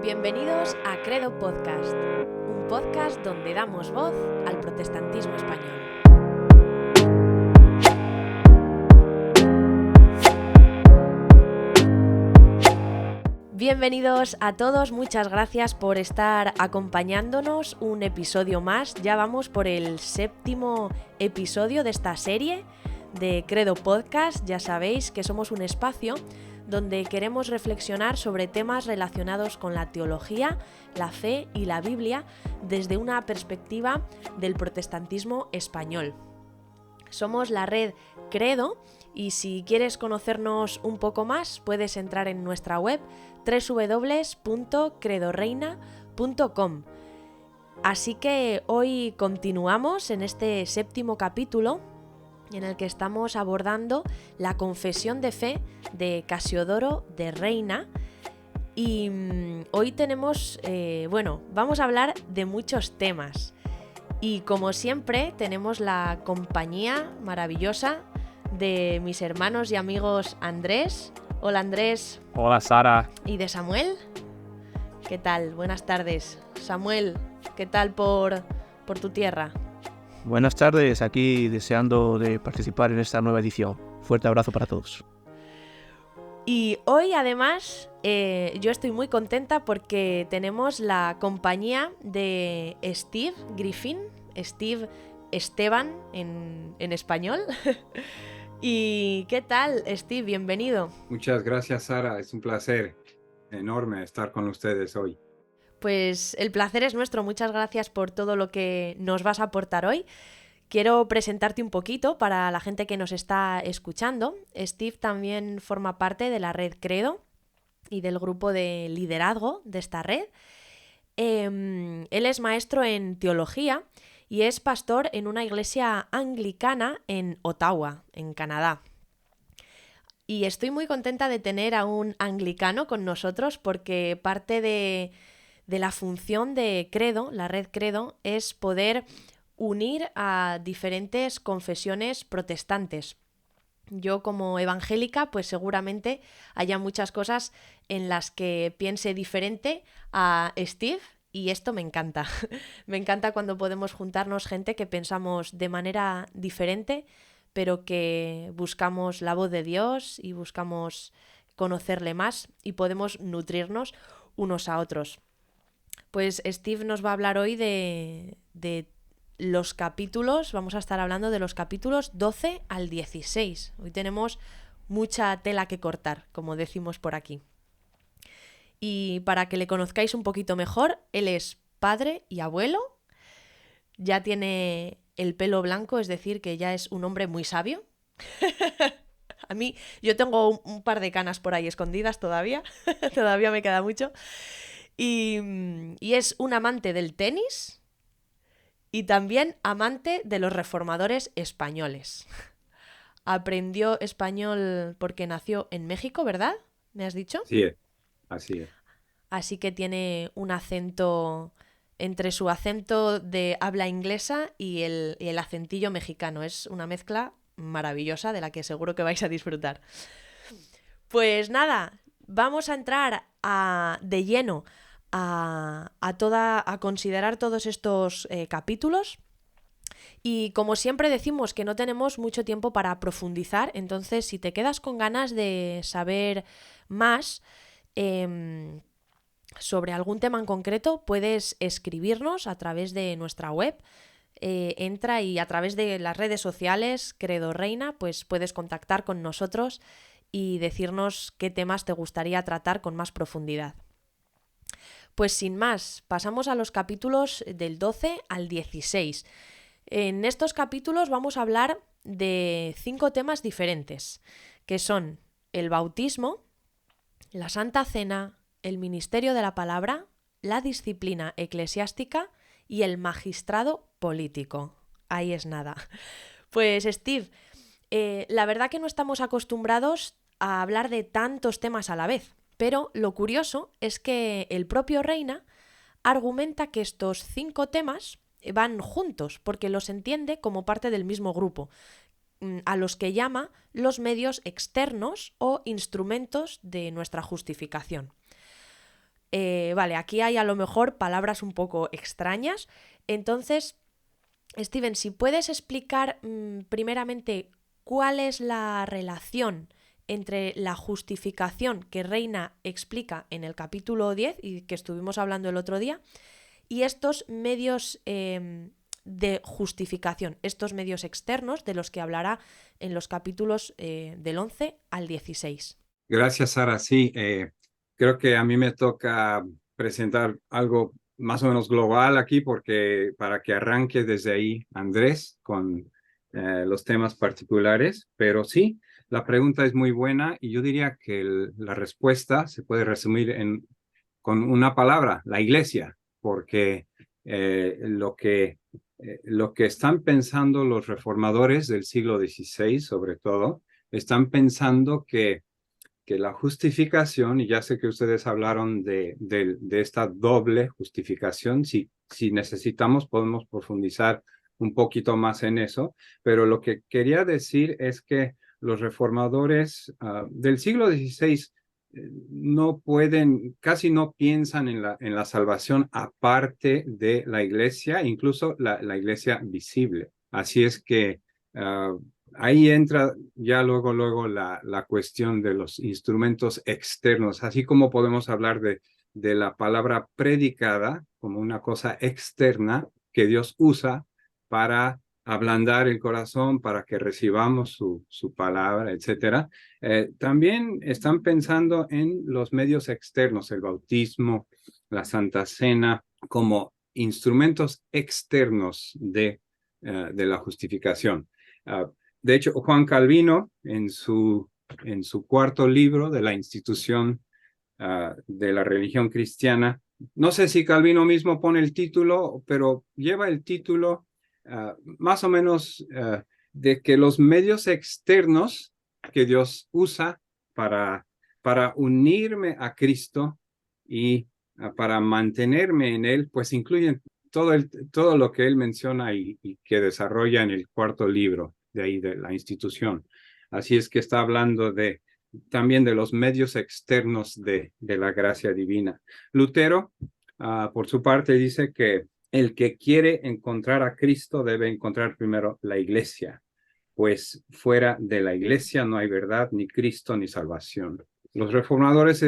Bienvenidos a Credo Podcast, un podcast donde damos voz al protestantismo español. Bienvenidos a todos, muchas gracias por estar acompañándonos un episodio más. Ya vamos por el 7º episodio de esta serie de Credo Podcast. Ya sabéis que somos un espacio donde queremos reflexionar sobre temas relacionados con la teología, la fe y la Biblia desde una perspectiva del protestantismo español. Somos la red Credo y si quieres conocernos un poco más puedes entrar en nuestra web www.credoreina.com. Así que hoy continuamos en este 7º capítulo en el que estamos abordando la confesión de fe de Casiodoro de Reina. Y hoy tenemos, vamos a hablar de muchos temas. Y como siempre tenemos la compañía maravillosa de mis hermanos y amigos Andrés. Hola Andrés. Hola Sara. Y de Samuel. ¿Qué tal? Buenas tardes. Samuel, ¿qué tal por tu tierra? Buenas tardes, aquí deseando de participar en esta nueva edición. Fuerte abrazo para todos. Y hoy además yo estoy muy contenta porque tenemos la compañía de Steve Griffin, Esteban en español. ¿Y qué tal, Steve? Bienvenido. Muchas gracias, Sara. Es un placer enorme estar con ustedes hoy. Pues el placer es nuestro. Muchas gracias por todo lo que nos vas a aportar hoy. Quiero presentarte un poquito para la gente que nos está escuchando. Steve también forma parte de la red Credo y del grupo de liderazgo de esta red. Él es maestro en teología y es pastor en una iglesia anglicana en Ottawa, en Canadá. Y estoy muy contenta de tener a un anglicano con nosotros porque parte de la función de Credo, la red Credo, es poder unir a diferentes confesiones protestantes. Yo como evangélica, pues seguramente haya muchas cosas en las que piense diferente a Steve y esto me encanta. Me encanta cuando podemos juntarnos gente que pensamos de manera diferente, pero que buscamos la voz de Dios y buscamos conocerle más y podemos nutrirnos unos a otros. Pues Steve nos va a hablar hoy de los capítulos, vamos a estar hablando de los capítulos 12 al 16. Hoy tenemos mucha tela que cortar, como decimos por aquí. Y para que le conozcáis un poquito mejor, él es padre y abuelo, ya tiene el pelo blanco, es decir, que ya es un hombre muy sabio. A mí, yo tengo un par de canas por ahí escondidas todavía, todavía me queda mucho. Y es un amante del tenis y también amante de los reformadores españoles. Aprendió español porque nació en México, ¿verdad? ¿Me has dicho? Sí, así es. Así que tiene un acento entre su acento de habla inglesa y el acentillo mexicano. Es una mezcla maravillosa de la que seguro que vais a disfrutar. Pues nada, vamos a entrar de lleno a considerar todos estos capítulos. Y como siempre decimos que no tenemos mucho tiempo para profundizar, entonces si te quedas con ganas de saber más sobre algún tema en concreto, puedes escribirnos a través de nuestra web. Entra y a través de las redes sociales Credo Reina, pues puedes contactar con nosotros y decirnos qué temas te gustaría tratar con más profundidad. Pues sin más, pasamos a los capítulos del 12 al 16. En estos capítulos vamos a hablar de 5 temas diferentes, que son el bautismo, la Santa Cena, el ministerio de la palabra, la disciplina eclesiástica y el magistrado político. Ahí es nada. Pues Steve, la verdad que no estamos acostumbrados a hablar de tantos temas a la vez. Pero lo curioso es que el propio Reina argumenta que estos 5 temas van juntos porque los entiende como parte del mismo grupo, a los que llama los medios externos o instrumentos de nuestra justificación. Vale, aquí hay a lo mejor palabras un poco extrañas. Entonces, Steven, si puedes explicar primeramente cuál es la relación entre la justificación que Reina explica en el capítulo 10 y que estuvimos hablando el otro día, y estos medios de justificación, estos medios externos de los que hablará en los capítulos del 11 al 16. Gracias, Sara. Sí, creo que a mí me toca presentar algo más o menos global aquí porque para que arranque desde ahí Andrés con los temas particulares, pero sí, la pregunta es muy buena y yo diría que la respuesta se puede resumir con una palabra, la iglesia, porque lo que están pensando los reformadores del siglo XVI, sobre todo, están pensando que la justificación, y ya sé que ustedes hablaron de esta doble justificación, si necesitamos podemos profundizar un poquito más en eso, pero lo que quería decir es que los reformadores del siglo XVI no pueden, casi no piensan en la salvación aparte de la iglesia, incluso la iglesia visible. Así es que ahí entra ya luego la cuestión de los instrumentos externos, así como podemos hablar de la palabra predicada como una cosa externa que Dios usa para ablandar el corazón, para que recibamos su palabra, etcétera. También están pensando en los medios externos, el bautismo, la Santa Cena, como instrumentos externos de la justificación. De hecho, Juan Calvino, en su cuarto libro de la institución de la religión cristiana, no sé si Calvino mismo pone el título, pero lleva el título más o menos de que los medios externos que Dios usa para unirme a Cristo y para mantenerme en Él, pues incluyen todo lo que él menciona y que desarrolla en el cuarto libro de ahí de la institución. Así es que está hablando también de los medios externos de la gracia divina. Lutero, por su parte, dice que el que quiere encontrar a Cristo debe encontrar primero la iglesia, pues fuera de la iglesia no hay verdad, ni Cristo, ni salvación. Los reformadores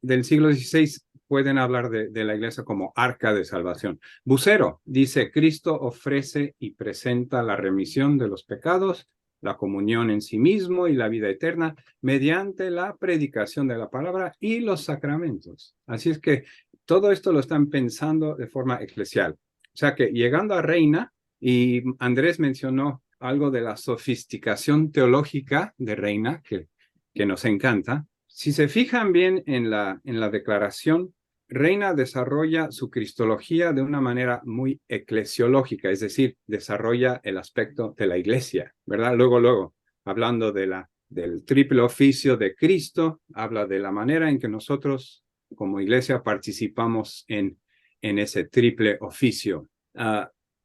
del siglo XVI pueden hablar de la iglesia como arca de salvación. Bucero dice, Cristo ofrece y presenta la remisión de los pecados, la comunión en sí mismo y la vida eterna mediante la predicación de la palabra y los sacramentos. Así es que todo esto lo están pensando de forma eclesial. O sea que llegando a Reina, y Andrés mencionó algo de la sofisticación teológica de Reina, que nos encanta. Si se fijan bien en la declaración, Reina desarrolla su cristología de una manera muy eclesiológica, es decir, desarrolla el aspecto de la iglesia, ¿verdad? Luego, hablando del triple oficio de Cristo, habla de la manera en que nosotros como iglesia participamos en ese triple oficio.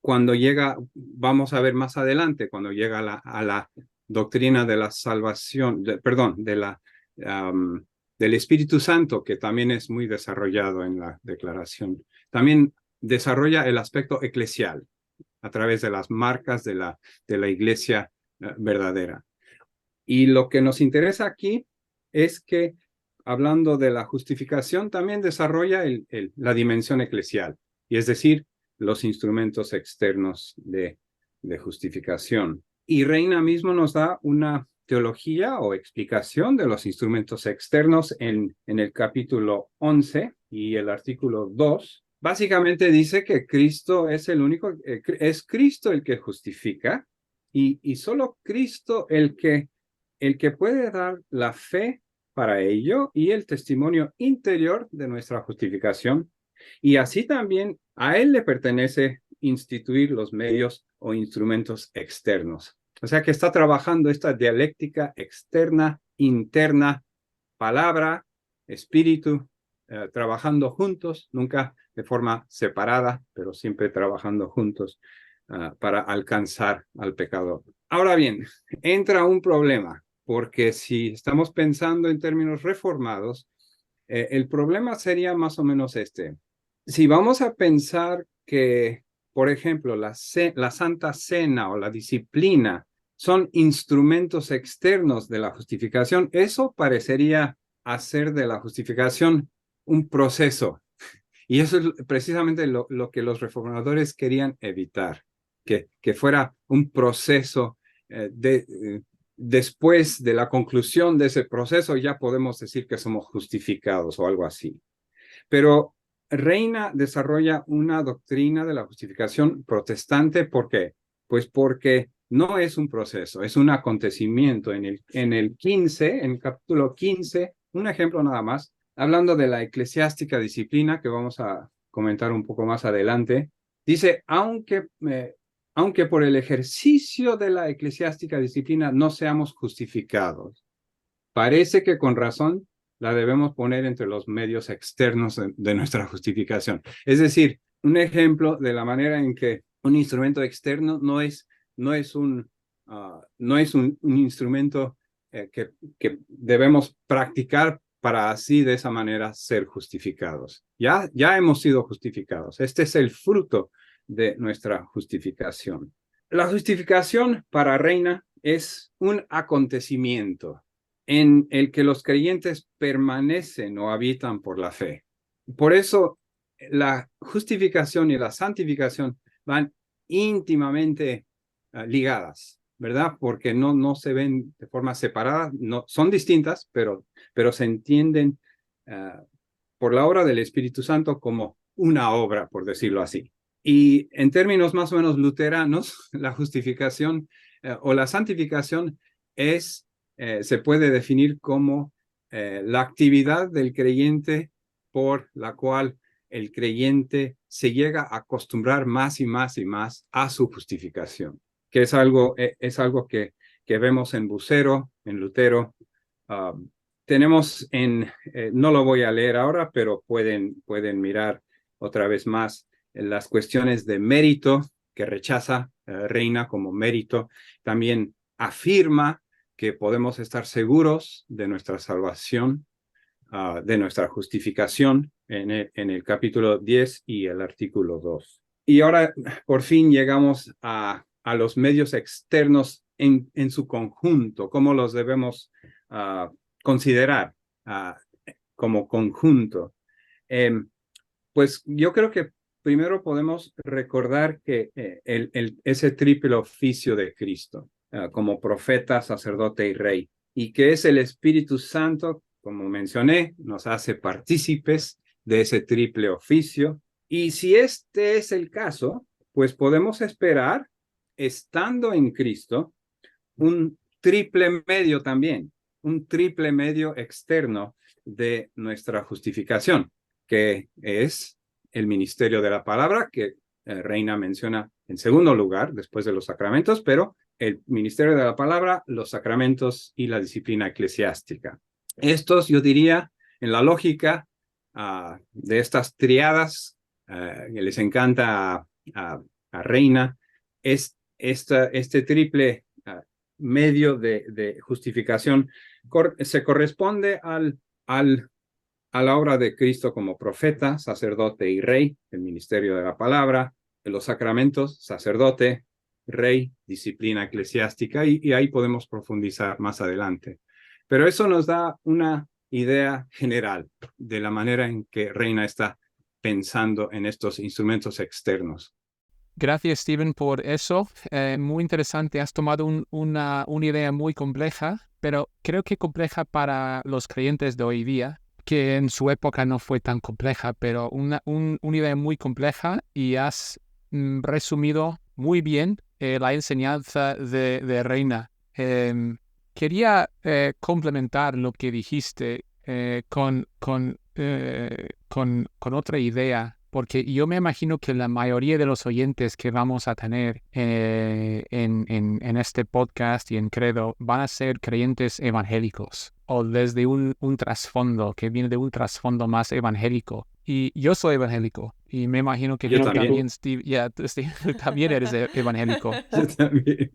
Cuando llega, vamos a ver más adelante, cuando llega a la doctrina de la salvación, del Espíritu Santo, que también es muy desarrollado en la declaración. También desarrolla el aspecto eclesial a través de las marcas de la iglesia verdadera. Y lo que nos interesa aquí es que, hablando de la justificación, también desarrolla la dimensión eclesial, y es decir, los instrumentos externos de justificación. Y Reina mismo nos da una teología o explicación de los instrumentos externos en el capítulo 11 y el artículo 2. Básicamente dice que Cristo es el único, es Cristo el que justifica y solo Cristo el que puede dar la fe para ello y el testimonio interior de nuestra justificación. Y así también a Él le pertenece instituir los medios o instrumentos externos. O sea que está trabajando esta dialéctica externa, interna, palabra, espíritu, trabajando juntos, nunca de forma separada, pero siempre trabajando juntos para alcanzar al pecador. Ahora bien, entra un problema, porque si estamos pensando en términos reformados, El problema sería más o menos este. Si vamos a pensar que, por ejemplo, la Santa Cena o la disciplina son instrumentos externos de la justificación, eso parecería hacer de la justificación un proceso. Y eso es precisamente lo que los reformadores querían evitar, que fuera un proceso después de la conclusión de ese proceso ya podemos decir que somos justificados o algo así. Pero Reina desarrolla una doctrina de la justificación protestante. ¿Por qué? Pues porque no es un proceso, es un acontecimiento. En el capítulo 15, un ejemplo nada más, hablando de la eclesiástica disciplina, que vamos a comentar un poco más adelante, dice, aunque por el ejercicio de la eclesiástica disciplina no seamos justificados, parece que con razón la debemos poner entre los medios externos de nuestra justificación. Es decir, un ejemplo de la manera en que un instrumento externo no es un instrumento que debemos practicar para así de esa manera ser justificados. Ya hemos sido justificados. Este es el fruto de nuestra justificación. La justificación para Reina es un acontecimiento en el que los creyentes permanecen o habitan por la fe. Por eso la justificación y la santificación van íntimamente ligadas, ¿verdad? Porque no se ven de forma separada, no, son distintas, pero se entienden por la obra del Espíritu Santo como una obra, por decirlo así. Y en términos más o menos luteranos, la justificación o la santificación se puede definir como la actividad del creyente por la cual el creyente se llega a acostumbrar más y más y más a su justificación, que es algo que vemos en Bucero, en Lutero. Tenemos no lo voy a leer ahora, pero pueden mirar otra vez más en las cuestiones de mérito, que rechaza Reina como mérito. También afirma que podemos estar seguros de nuestra salvación, de nuestra justificación en el capítulo 10 y el artículo 2. Y ahora, por fin, llegamos a los medios externos en su conjunto, cómo los debemos considerar como conjunto. Pues yo creo que primero podemos recordar que ese triple oficio de Cristo, como profeta, sacerdote y rey, y que es el Espíritu Santo, como mencioné, nos hace partícipes de ese triple oficio. Y si este es el caso, pues podemos esperar, estando en Cristo, un triple medio también, un triple medio externo de nuestra justificación, que es el ministerio de la palabra, que Reina menciona en segundo lugar, después de los sacramentos, pero el ministerio de la palabra, los sacramentos y la disciplina eclesiástica. Estos, yo diría, en la lógica de estas triadas que les encanta a Reina, es este triple medio de justificación se corresponde a la obra de Cristo como profeta, sacerdote y rey, el ministerio de la palabra, de los sacramentos, sacerdote, rey, disciplina eclesiástica, y ahí podemos profundizar más adelante. Pero eso nos da una idea general de la manera en que Reina está pensando en estos instrumentos externos. Gracias, Steven, por eso. Muy interesante. Has tomado una idea muy compleja, pero creo que compleja para los creyentes de hoy día, que en su época no fue tan compleja, pero una idea muy compleja, y has resumido muy bien la enseñanza de Reina. Quería complementar lo que dijiste con otra idea, porque yo me imagino que la mayoría de los oyentes que vamos a tener en este podcast y en Credo van a ser creyentes evangélicos o desde un trasfondo, que viene de un trasfondo más evangélico. Y yo soy evangélico y me imagino que Yo tú también. también, Steve, Steve, también eres evangélico. Yo también.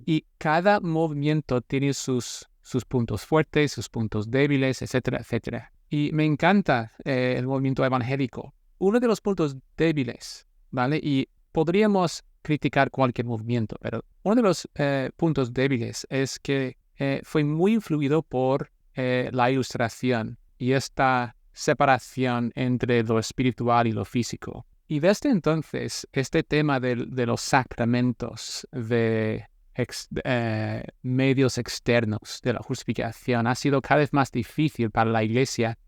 Y cada movimiento tiene sus puntos fuertes, sus puntos débiles, etcétera, etcétera. Y me encanta el movimiento evangélico. Uno de los puntos débiles, ¿vale? Y podríamos criticar cualquier movimiento, pero uno de los puntos débiles es que fue muy influido por la Ilustración y esta separación entre lo espiritual y lo físico. Y desde entonces, este tema de los sacramentos, de medios externos de la justificación ha sido cada vez más difícil para la Iglesia,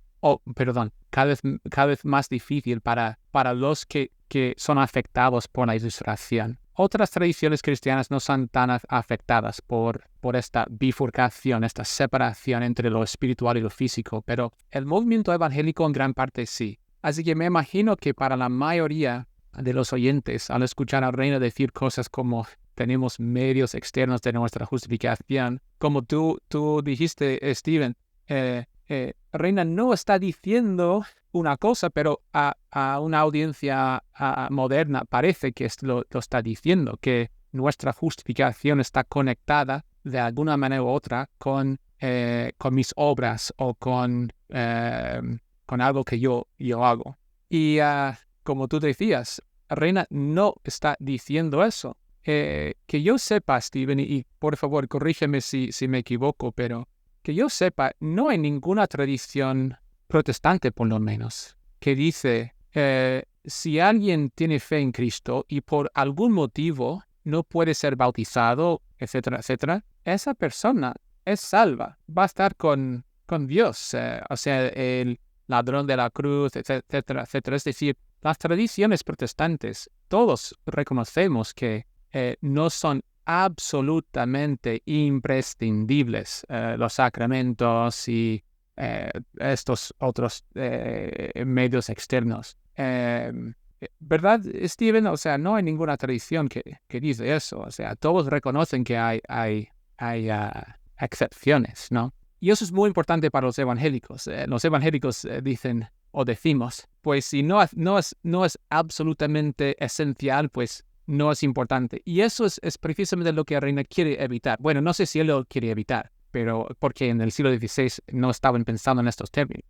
cada vez más difícil para los que son afectados por la Ilustración. Otras tradiciones cristianas no son tan afectadas por esta bifurcación, esta separación entre lo espiritual y lo físico, pero el movimiento evangélico en gran parte sí. Así que me imagino que para la mayoría de los oyentes, al escuchar a Reina decir cosas como tenemos medios externos de nuestra justificación, como tú dijiste, Steven, Reina no está diciendo una cosa, pero a una audiencia moderna parece que lo está diciendo, que nuestra justificación está conectada de alguna manera u otra con mis obras o con algo que yo hago. Y como tú decías, Reina no está diciendo eso. Que yo sepa, Steven, y por favor corrígeme si me equivoco, pero que yo sepa, no hay ninguna tradición protestante, por lo menos, que dice, si alguien tiene fe en Cristo y por algún motivo no puede ser bautizado, etcétera, etcétera, esa persona es salva, va a estar con Dios, o sea, el ladrón de la cruz, etcétera, etcétera. Es decir, las tradiciones protestantes, todos reconocemos que no son absolutamente imprescindibles los sacramentos y estos otros medios externos. ¿Verdad, Steven? O sea, no hay ninguna tradición que dice eso. O sea, todos reconocen que hay excepciones, ¿no? Y eso es muy importante para los evangélicos. Los evangélicos dicen o decimos, pues si no es absolutamente esencial, pues no es importante. Y eso es precisamente lo que Reina quiere evitar. Bueno, no sé si él lo quiere evitar, pero porque en el siglo XVI no estaban pensando en estos términos.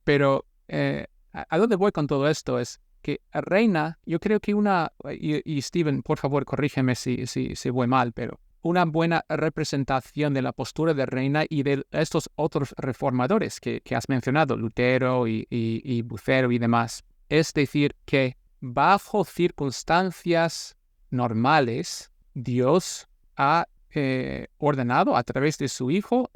Pero a dónde voy con todo esto es que Reina, yo creo que y Steven, por favor, corrígeme si voy mal, pero una buena representación de la postura de Reina y de estos otros reformadores que has mencionado, Lutero y Bucero y demás. Es decir, que bajo circunstancias normales, Dios ha ordenado a través de su Hijo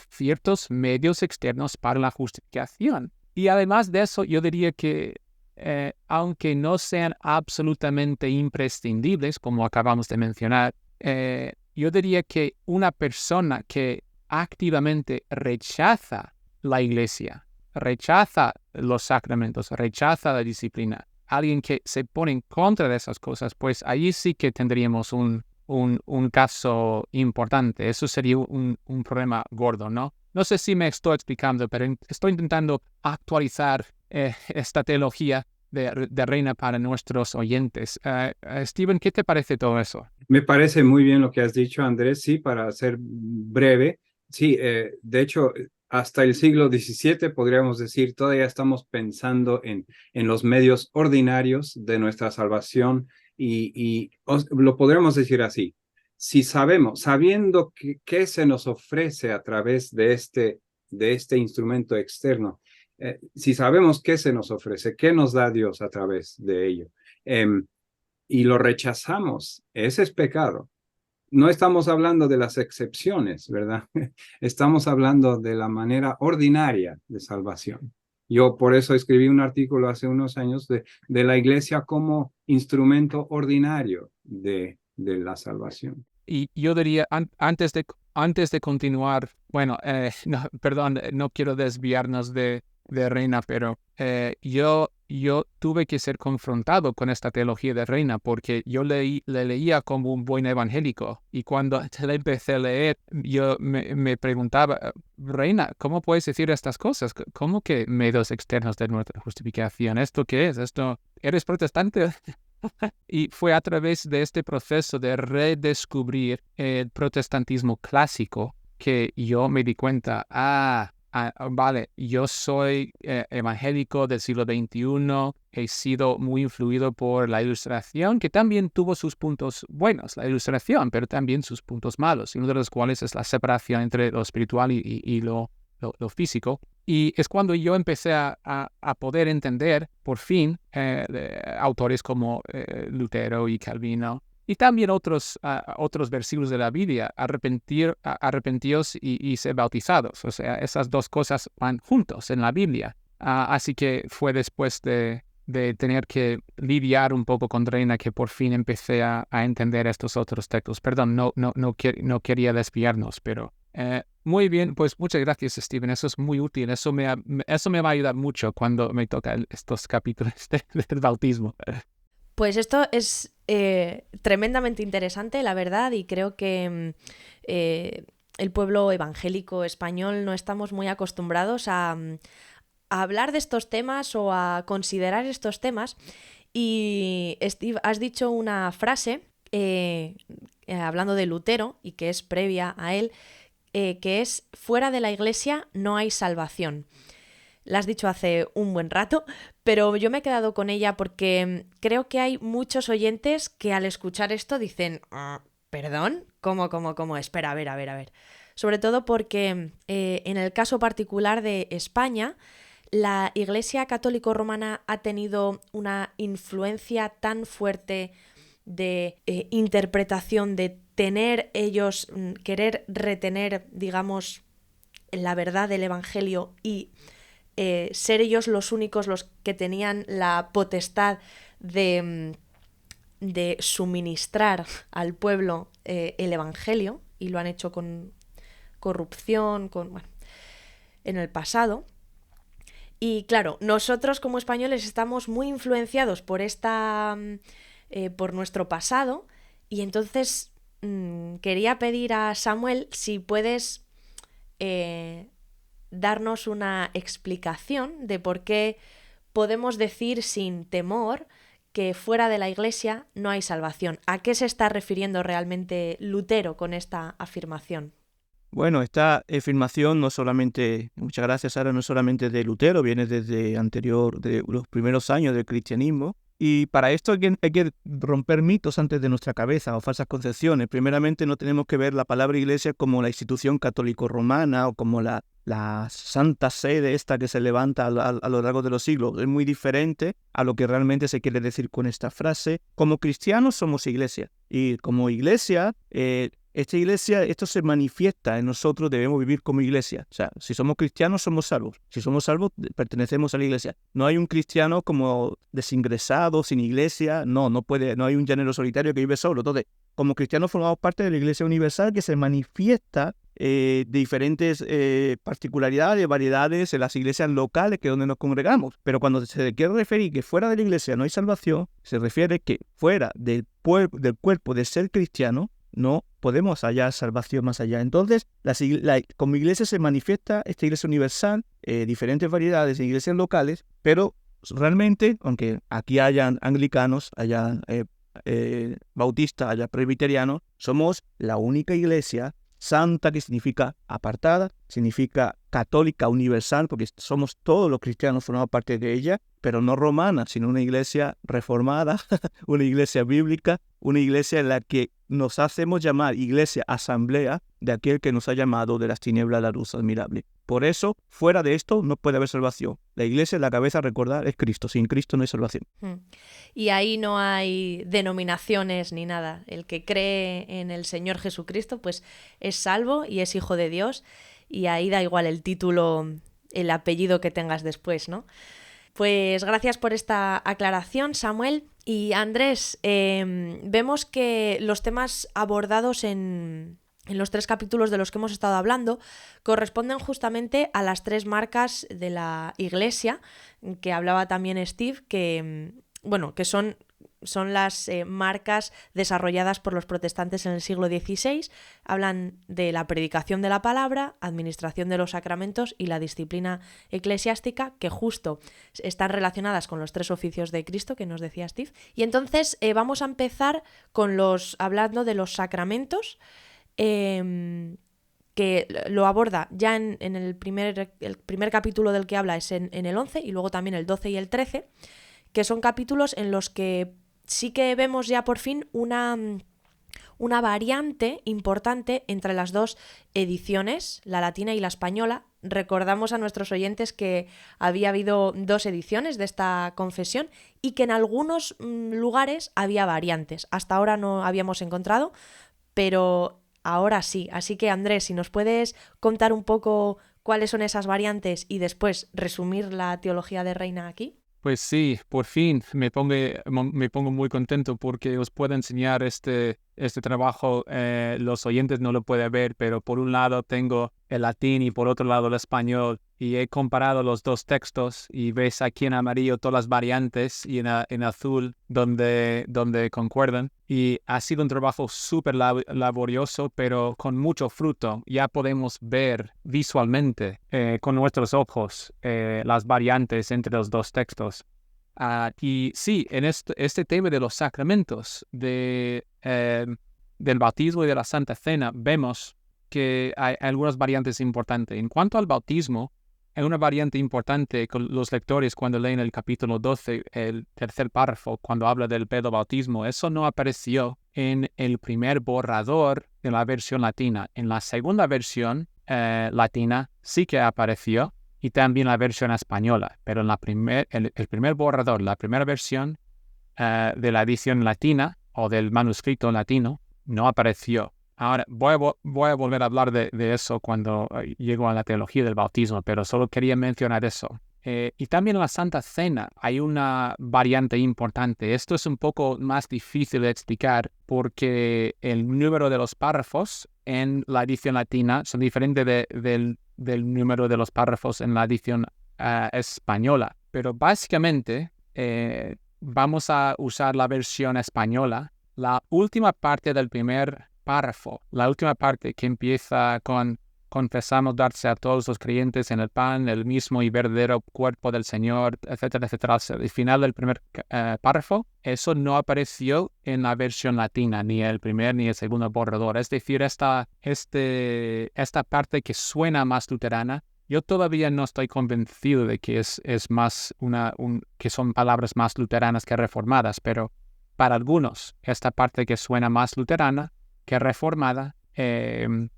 ciertos medios externos para la justificación. Y además de eso, yo diría que aunque no sean absolutamente imprescindibles, como acabamos de mencionar, yo diría que una persona que activamente rechaza la Iglesia, rechaza los sacramentos, rechaza la disciplina, alguien que se pone en contra de esas cosas, pues allí sí que tendríamos un caso importante. Eso sería un problema gordo, ¿no? No sé si me estoy explicando, pero estoy intentando actualizar esta teología de Reina para nuestros oyentes. Steven, ¿qué te parece todo eso? Me parece muy bien lo que has dicho, Andrés. Sí, para ser breve, sí, de hecho, hasta el siglo XVII, podríamos decir, todavía estamos pensando en los medios ordinarios de nuestra salvación y lo podremos decir así. Si sabiendo qué se nos ofrece a través de este instrumento externo, si sabemos qué se nos ofrece, qué nos da Dios a través de ello, y lo rechazamos, ese es pecado. No estamos hablando de las excepciones, ¿verdad? Estamos hablando de la manera ordinaria de salvación. Yo por eso escribí un artículo hace unos años de la Iglesia como instrumento ordinario de la salvación. Y yo diría, antes de continuar, bueno, perdón, no quiero desviarnos de Reina, pero yo tuve que ser confrontado con esta teología de Reina porque yo le leía como un buen evangélico y cuando le empecé a leer yo me preguntaba, Reina, ¿cómo puedes decir estas cosas? ¿Cómo que medios externos de nuestra justificación? ¿Esto qué es? ¿Eres protestante? Y fue a través de este proceso de redescubrir el protestantismo clásico que yo me di cuenta, vale, yo soy evangélico del siglo XXI, he sido muy influido por la Ilustración, que también tuvo sus puntos buenos, la Ilustración, pero también sus puntos malos, y uno de los cuales es la separación entre lo espiritual y lo físico. Y es cuando yo empecé a poder entender, por fin, autores como Lutero y Calvino, y también otros versículos de la Biblia, arrepentíos y ser bautizados. O sea, esas dos cosas van juntos en la Biblia. Así que fue después de tener que lidiar un poco con Reina que por fin empecé a entender estos otros textos. Perdón, no quería desviarnos, pero muy bien, pues muchas gracias, Steven. Eso es muy útil. Eso me va a ayudar mucho cuando me toca estos capítulos del bautismo. Pues esto es tremendamente interesante, la verdad, y creo que el pueblo evangélico español no estamos muy acostumbrados a hablar de estos temas o a considerar estos temas. Y Steve, has dicho una frase hablando de Lutero y que es previa a él, que es: fuera de la iglesia no hay salvación. La has dicho hace un buen rato, pero yo me he quedado con ella porque creo que hay muchos oyentes que al escuchar esto dicen: ¿perdón? ¿Cómo? Espera, a ver. Sobre todo porque en el caso particular de España, la Iglesia Católico-Romana ha tenido una influencia tan fuerte de interpretación, de tener ellos, querer retener, digamos, la verdad del Evangelio y ser ellos los únicos los que tenían la potestad de suministrar al pueblo el Evangelio, y lo han hecho con corrupción, en el pasado. Y claro, nosotros como españoles estamos muy influenciados por por nuestro pasado, y entonces quería pedir a Samuel si puedes darnos una explicación de por qué podemos decir sin temor que fuera de la Iglesia no hay salvación. ¿A qué se está refiriendo realmente Lutero con esta afirmación? Bueno, esta afirmación no solamente, muchas gracias Sara, no solamente de Lutero, viene desde de los primeros años del cristianismo. Y para esto hay que romper mitos antes de nuestra cabeza o falsas concepciones. Primeramente, no tenemos que ver la palabra iglesia como la institución católico-romana o como la santa sede esta que se levanta a lo largo de los siglos. Es muy diferente a lo que realmente se quiere decir con esta frase. Como cristianos somos iglesia, y como iglesia, esta iglesia, esto se manifiesta en nosotros, debemos vivir como iglesia. O sea, si somos cristianos, somos salvos. Si somos salvos, pertenecemos a la iglesia. No hay un cristiano como desingresado, sin iglesia. No hay un llanero solitario que vive solo. Entonces, como cristianos formamos parte de la iglesia universal que se manifiesta de diferentes particularidades, variedades en las iglesias locales que es donde nos congregamos. Pero cuando se quiere referir que fuera de la iglesia no hay salvación, se refiere que fuera del cuerpo de ser cristiano no podemos hallar salvación más allá. Entonces, como iglesia se manifiesta esta iglesia universal, diferentes variedades de iglesias locales, pero realmente, aunque aquí hayan anglicanos, haya bautistas, haya presbiterianos, somos la única iglesia santa, que significa apartada, significa católica universal, porque somos todos los cristianos, formamos parte de ella, pero no romana, sino una iglesia reformada, una iglesia bíblica, una iglesia en la que nos hacemos llamar iglesia asamblea de aquel que nos ha llamado de las tinieblas a la luz admirable. Por eso, fuera de esto no puede haber salvación. La iglesia, la cabeza a recordar, es Cristo. Sin Cristo no hay salvación. Y ahí no hay denominaciones ni nada. El que cree en el Señor Jesucristo, pues es salvo y es hijo de Dios. Y ahí da igual el título, el apellido que tengas después, ¿no? Pues gracias por esta aclaración, Samuel. Y Andrés, vemos que los temas abordados en los 3 capítulos de los que hemos estado hablando corresponden justamente a las 3 marcas de la Iglesia, que hablaba también Steve, que son las marcas desarrolladas por los protestantes en el siglo XVI. Hablan de la predicación de la palabra, administración de los sacramentos y la disciplina eclesiástica, que justo están relacionadas con los 3 oficios de Cristo que nos decía Steve. Y entonces vamos a empezar hablando de los sacramentos. que lo aborda ya en el primer capítulo del que habla es en el 11 y luego también el 12 y el 13, que son capítulos en los que sí que vemos ya por fin una variante importante entre las dos ediciones, la latina y la española. Recordamos a nuestros oyentes que había habido 2 ediciones de esta confesión y que en algunos lugares había variantes. Hasta ahora no habíamos encontrado, pero ahora sí. Así que Andrés, si nos puedes contar un poco cuáles son esas variantes y después resumir la teología de Reina aquí. Pues sí, por fin me pongo muy contento porque os puedo enseñar este trabajo. Los oyentes no lo pueden ver, pero por un lado tengo el latín y por otro lado el español. Y he comparado los 2 textos y ves aquí en amarillo todas las variantes y en azul donde concuerdan. Y ha sido un trabajo súper laborioso, pero con mucho fruto. Ya podemos ver visualmente con nuestros ojos las variantes entre los 2 textos. Y sí, en este tema de los sacramentos, del bautismo y de la Santa Cena, vemos que hay algunas variantes importantes. En cuanto al bautismo, hay una variante importante con los lectores cuando leen el capítulo 12, el tercer párrafo, cuando habla del pedobautismo. Eso no apareció en el primer borrador de la versión latina. En la segunda versión latina sí que apareció, y también la versión española, pero en el primer borrador, la primera versión de la edición latina o del manuscrito latino, no apareció. Ahora, voy a volver a hablar de eso cuando llego a la teología del bautismo, pero solo quería mencionar eso. Y también en la Santa Cena hay una variante importante. Esto es un poco más difícil de explicar porque el número de los párrafos en la edición latina son diferentes del número de los párrafos en la edición española. Pero básicamente vamos a usar la versión española. La última parte del primer párrafo, la última parte que empieza con confesamos darse a todos los creyentes en el pan, el mismo y verdadero cuerpo del Señor, etcétera, etcétera. El final del primer párrafo, eso no apareció en la versión latina, ni el primer ni el segundo borrador. Es decir, esta parte que suena más luterana, yo todavía no estoy convencido de que es más que son palabras más luteranas que reformadas, pero para algunos, esta parte que suena más luterana que reformada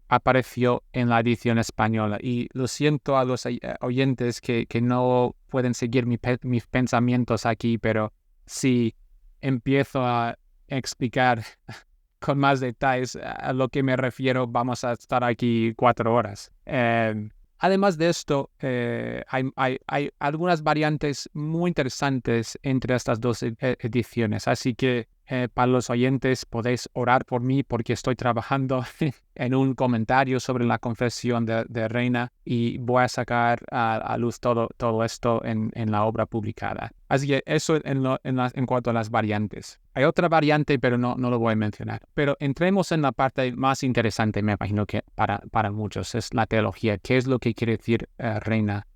apareció en la edición española. Y lo siento a los oyentes que no pueden seguir mis pensamientos aquí, pero si empiezo a explicar con más detalles a lo que me refiero, vamos a estar aquí 4 horas. Además de esto, hay algunas variantes muy interesantes entre estas 2 ediciones, así que para los oyentes podéis orar por mí porque estoy trabajando en un comentario sobre la confesión de Reina y voy a sacar a luz todo esto en la obra publicada. Así que eso en cuanto a las variantes. Hay otra variante, pero no lo voy a mencionar. Pero entremos en la parte más interesante, me imagino que para muchos, es la teología. ¿Qué es lo que quiere decir Reina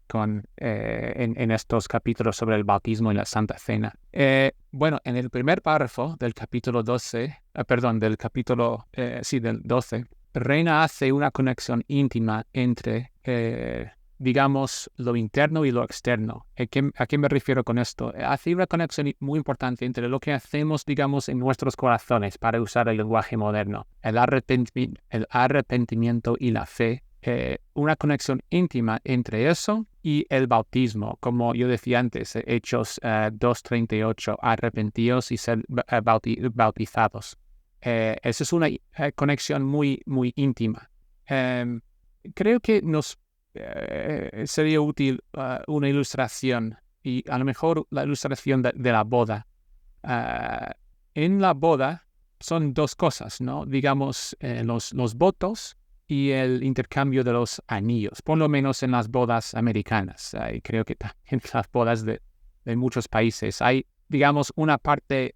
en estos capítulos sobre el bautismo y la Santa Cena? Bueno, en el primer párrafo del capítulo 12, del capítulo del 12, Reina hace una conexión íntima entre, digamos, lo interno y lo externo. ¿A qué me refiero con esto? Hace una conexión muy importante entre lo que hacemos, digamos, en nuestros corazones, para usar el lenguaje moderno, el arrepentimiento y la fe. Una conexión íntima entre eso y el bautismo, como yo decía antes, Hechos 2:38, arrepentíos y ser bautizados. Esa es una conexión muy, muy íntima. Creo que nos sería útil una ilustración, y a lo mejor la ilustración de la boda. En la boda son 2 cosas, ¿no? Digamos, los votos y el intercambio de los anillos, por lo menos en las bodas americanas. Y creo que también en las bodas de muchos países hay, digamos, una parte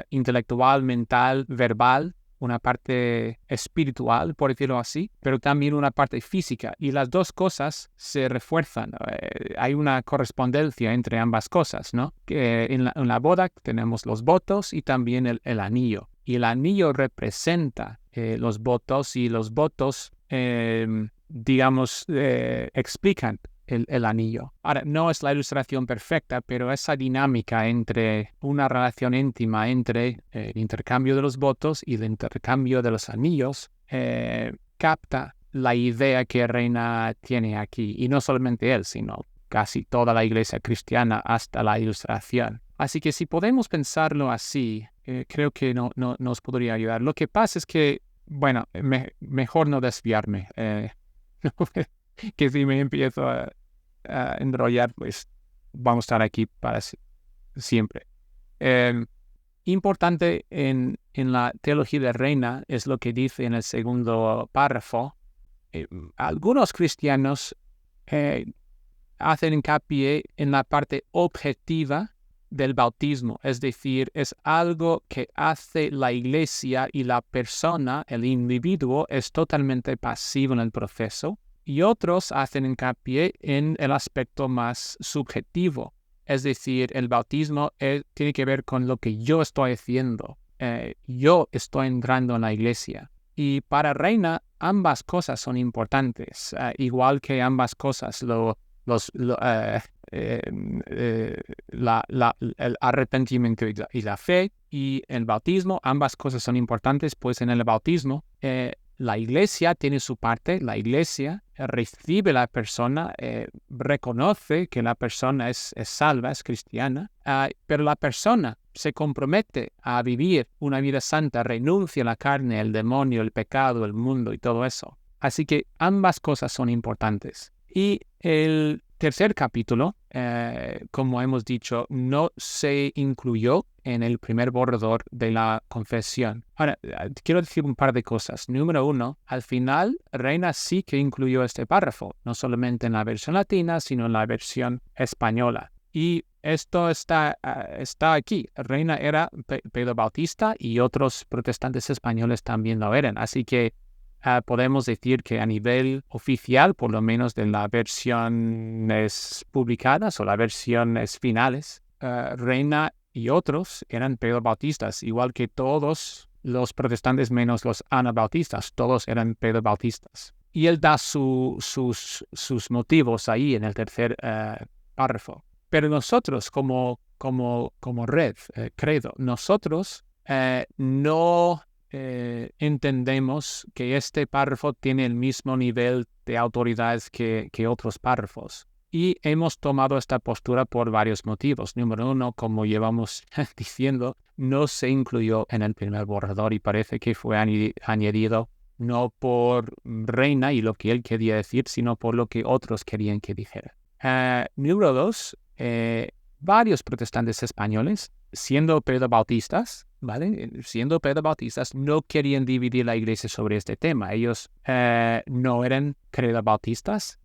intelectual, mental, verbal, una parte espiritual, por decirlo así, pero también una parte física. Y las 2 cosas se refuerzan. Hay una correspondencia entre ambas cosas, ¿no? Que en la boda tenemos los votos y también el anillo. Y el anillo representa los votos, y los votos, digamos, explican el anillo. Ahora, no es la ilustración perfecta, pero esa dinámica entre una relación íntima entre el intercambio de los votos y el intercambio de los anillos capta la idea que Reina tiene aquí. Y no solamente él, sino casi toda la iglesia cristiana hasta la ilustración. Así que si podemos pensarlo así, creo que nos podría ayudar. Lo que pasa es que, bueno, mejor no desviarme. Que si me empiezo a enrollar, pues vamos a estar aquí para siempre. Importante en la teología de Reina es lo que dice en el segundo párrafo. Algunos cristianos hacen hincapié en la parte objetiva del bautismo, es decir, es algo que hace la iglesia y la persona, el individuo, es totalmente pasivo en el proceso. Y otros hacen hincapié en el aspecto más subjetivo, es decir, el bautismo tiene que ver con lo que yo estoy haciendo. Yo estoy entrando en la iglesia. Y para Reina, ambas cosas son importantes, igual que ambas cosas, el arrepentimiento y la fe y el bautismo, ambas cosas son importantes, pues en el bautismo la iglesia tiene su parte, la iglesia recibe a la persona, reconoce que la persona es salva, es cristiana, pero la persona se compromete a vivir una vida santa, renuncia a la carne, el demonio, el pecado, el mundo y todo eso. Así que ambas cosas son importantes. Y el tercer capítulo, como hemos dicho, no se incluyó en el primer borrador de la confesión. Ahora, quiero decir un par de cosas. Número uno, al final, Reina sí que incluyó este párrafo, no solamente en la versión latina, sino en la versión española. Y esto está aquí. Reina era Pedro Bautista y otros protestantes españoles también lo eran. Así que podemos decir que a nivel oficial, por lo menos de las versiones publicadas o las versiones finales, Reina y otros eran Pedro Bautistas, igual que todos los protestantes menos los anabautistas, todos eran Pedro Bautistas. Y él da sus motivos ahí en el tercer párrafo. Pero nosotros como red, credo, nosotros no entendemos que este párrafo tiene el mismo nivel de autoridad que otros párrafos. Y hemos tomado esta postura por varios motivos. Número uno, como llevamos diciendo, no se incluyó en el primer borrador y parece que fue añadido no por Reina y lo que él quería decir, sino por lo que otros querían que dijera. Número dos, varios protestantes españoles, siendo pedobautistas, ¿vale? Siendo pedobautistas, no querían dividir la iglesia sobre este tema. Ellos no eran credobautistas